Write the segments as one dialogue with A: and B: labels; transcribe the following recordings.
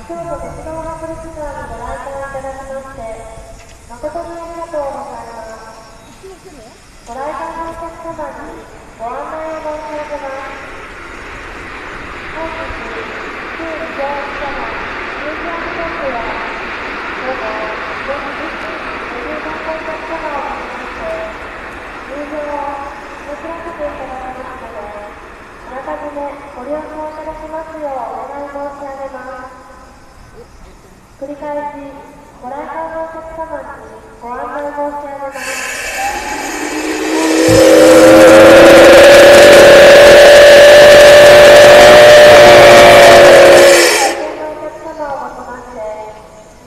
A: 京都鉄道博物館にご来館いただきまして誠にありがとうございます。ご来館のお客様にご案内を申し上げます。本日、旧乗車内ミュージアムショップは午後4時ご入館のお客様をもちまして入場を締め切らせていただきますので、あらかじめご了承いただきますようお願い申し上げます。繰り返し、ご来館のお客様にご案内申し上げます。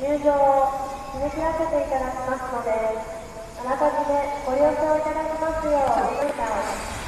A: 入場を締め切らせていただきますので、あらかじめご了承いただきますようお願いします。